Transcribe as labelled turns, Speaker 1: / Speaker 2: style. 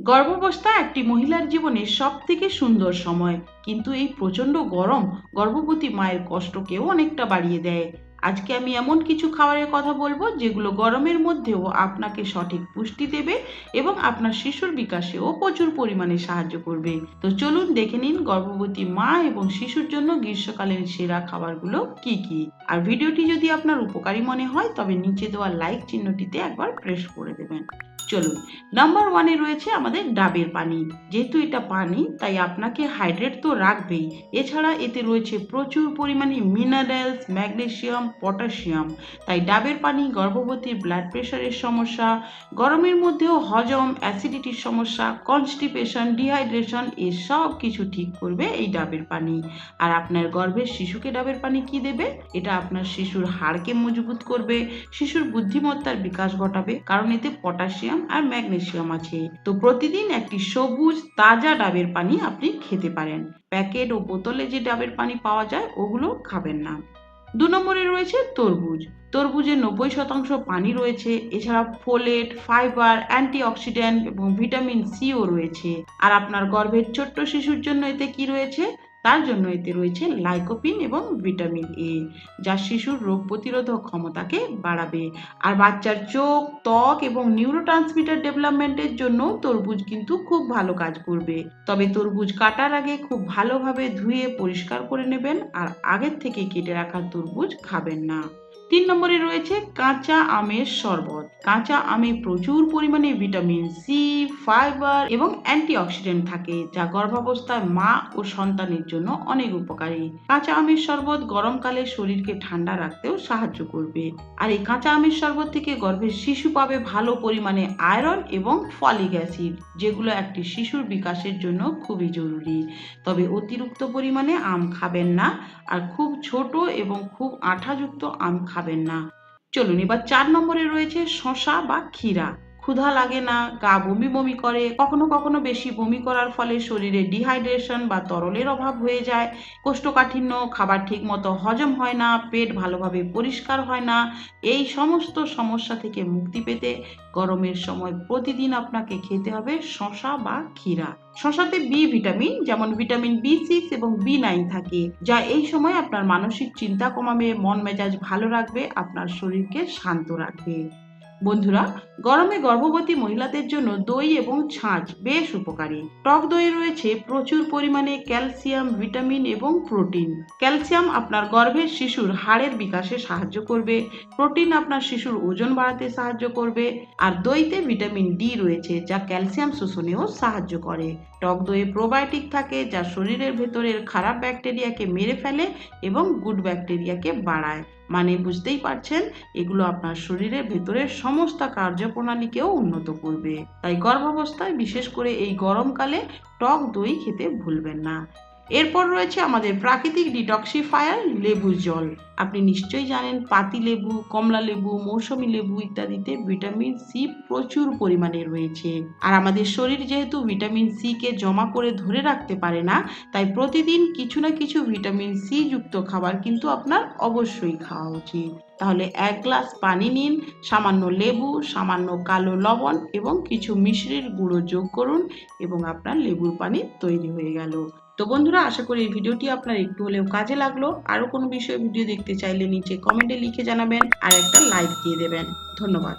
Speaker 1: গর্ভাবস্থা একটি মহিলার জীবনের সবথেকে সুন্দর সময়, কিন্তু এই প্রচণ্ড গরম গর্ভবতী মায়ের কষ্টকেও অনেকটা বাড়িয়ে দেয়। আজকে আমি এমন কিছু খাবারের কথা বলবো যেগুলো গরমের মধ্যেও আপনাকে সঠিক পুষ্টি দেবে এবং আপনার শিশুর বিকাশেও প্রচুর পরিমাণে সাহায্য করবে। তো চলুন দেখে নিন গর্ভবতী মা এবং শিশুর জন্য গ্রীষ্মকালীন সেরা খাবারগুলো কি কি। আর ভিডিওটি যদি আপনার উপকারী মনে হয় তবে নিচে দেওয়া লাইক চিহ্নটিতে একবার প্রেস করে দেবেন। চলুন, নাম্বার ওয়ানে রয়েছে আমাদের ডাবের পানি। যেহেতু এটা পানি তাই আপনাকে হাইড্রেট তো রাখবেই, এছাড়া এতে রয়েছে প্রচুর পরিমাণে মিনারেলস, ম্যাগনেসিয়াম, পটাশিয়াম। তাই ডাবের পানি গর্ভবতীর ব্লাড প্রেশারের সমস্যা, গরমের মধ্যেও হজম, অ্যাসিডিটির সমস্যা, কনস্টিপেশন, ডিহাইড্রেশন এসব কিছু ঠিক করবে এই ডাবের পানি। আর আপনার গর্ভের শিশুকে ডাবের পানি কি দেবে? এটা আপনার শিশুর হাড়কে মজবুত করবে, শিশুর বুদ্ধিমত্তার বিকাশ ঘটাবে, কারণ এতে পটাশিয়াম আর ম্যাগনেসিয়াম আছে। তো প্রতিদিন একটি সবুজ তাজা ডাবের পানি আপনি খেতে পারেন। প্যাকেট ও বোতলে যে ডাবের পানি পাওয়া যায় ওগুলো খাবেন না। ২ নম্বরে রয়েছে তরমুজ। তরমুজে ৯০% পানি রয়েছে, এছাড়া ফোলেট, ফাইবার, অ্যান্টিঅক্সিডেন্ট এবং ভিটামিন সিও রয়েছে। আর আপনার গর্ভের ছোট্ট শিশুর জন্য এতে কি রয়েছে? তার জন্য এতে রয়েছে লাইকোপিন এবং ভিটামিন এ, যা শিশুর রোগ প্রতিরোধক ক্ষমতাকে বাড়াবে। আর বাচ্চার চোখ, ত্বক এবং নিউরোট্রান্সমিটার ডেভেলপমেন্টের জন্য তরমুজ কিন্তু খুব ভালো কাজ করবে। তবে তরমুজ কাটার আগে খুব ভালোভাবে ধুয়ে পরিষ্কার করে নেবেন, আর আগের থেকে কেটে রাখা তরমুজ খাবেন না। ৩ নম্বরে রয়েছে কাঁচা আমের শরবত। কাঁচা আমে প্রচুর পরিমাণে ভিটামিন সি, ফাইবার এবং অ্যান্টিঅক্সিডেন্ট থাকে, যা গর্ভাবস্থায় মা ও সন্তানের জন্য অনেক উপকারী। কাঁচা আমের শরবত গরমকালে শরীরকে ঠান্ডা রাখতেও সাহায্য করবে। আর এই কাঁচা আমের শরবত থেকে গর্ভের শিশু পাবে ভালো পরিমাণে আয়রন এবং ফলিক অ্যাসিড, যেগুলো একটি শিশুর বিকাশের জন্য খুবই জরুরি। তবে অতিরিক্ত পরিমাণে আম খাবেন না, আর খুব ছোট এবং খুব আঠাযুক্ত আম খাবেন না। চলুন, এবার ৪ নম্বরে রয়েছে শসা বা ক্ষীরা। ক্ষুধা লাগে না, গা বমি বমি করে, কখনো কখনো বেশি বমি করার ফলে শরীরে ডিহাইড্রেশন বা তরলের অভাব হয়ে যায়, কোষ্ঠকাঠিন্য, খাবার ঠিক মতো হজম হয় না, পেট ভালোভাবে পরিষ্কার হয় না। এই সমস্ত সমস্যা থেকে মুক্তি পেতে গরমের সময় প্রতিদিন আপনাকে খেতে হবে শসা বা ক্ষীরা। শসাতে বি ভিটামিন, যেমন ভিটামিন বি6 এবং বি9 থাকে, যা এই সময় আপনার মানসিক চিন্তা কমাবে, মন মেজাজ ভালো রাখবে, আপনার শরীরকে শান্ত রাখবে। বন্ধুরা, গরমে গর্ভবতী মহিলাদের জন্য দই এবং ছাঁচ বেশ উপকারী। টক দই রয়েছে প্রচুর পরিমাণে ক্যালসিয়াম, ভিটামিন এবং প্রোটিন। ক্যালসিয়াম আপনার গর্ভের শিশুর হাড়ের বিকাশে সাহায্য করবে, প্রোটিন আপনার শিশুর ওজন বাড়াতে সাহায্য করবে, আর দইতে ভিটামিন ডি রয়েছে, যা ক্যালসিয়াম শোষণেও সাহায্য করে। টক দইয়ে প্রোবায়োটিক থাকে, যা শরীরের ভেতরের খারাপ ব্যাকটেরিয়াকে মেরে ফেলে এবং গুড ব্যাকটেরিয়াকে বাড়ায়। মানে বুঝতেই পারছেন, এগুলো আপনার শরীরের ভেতরের সমস্ত কার্যপ্রণালীকেও উন্নত করবে। তাই গর্ভাবস্থায় বিশেষ করে এই গরমকালে টক দই খেতে ভুলবেন না। এরপর রয়েছে আমাদের প্রাকৃতিক ডিটক্সিফায়ার লেবুর জল। আপনি নিশ্চয়ই জানেন পাতি লেবু, কমলা লেবু, মৌসুমী লেবু ইত্যাদিতে ভিটামিন সি প্রচুর পরিমাণে রয়েছে। আর আমাদের শরীর যেহেতু ভিটামিন সি কে জমা করে ধরে রাখতে পারে না, তাই প্রতিদিন কিছু না কিছু ভিটামিন সি যুক্ত খাবার কিন্তু আপনার অবশ্যই খাওয়া উচিত। তাহলে ১ গ্লাস পানি নিন, সামান্য লেবু, সামান্য কালো লবণ এবং কিছু মিশ্রির গুঁড়ো যোগ করুন এবং আপনার লেবুর পানি তৈরি হয়ে গেল। তো বন্ধুরা, আশা করি এই ভিডিওটি আপনার একটু হলেও কাজে লাগলো। আরো কোনো বিষয়ে ভিডিও দেখতে চাইলে নিচে কমেন্টে লিখে জানাবেন আর একটা লাইক দিয়ে দেবেন। ধন্যবাদ।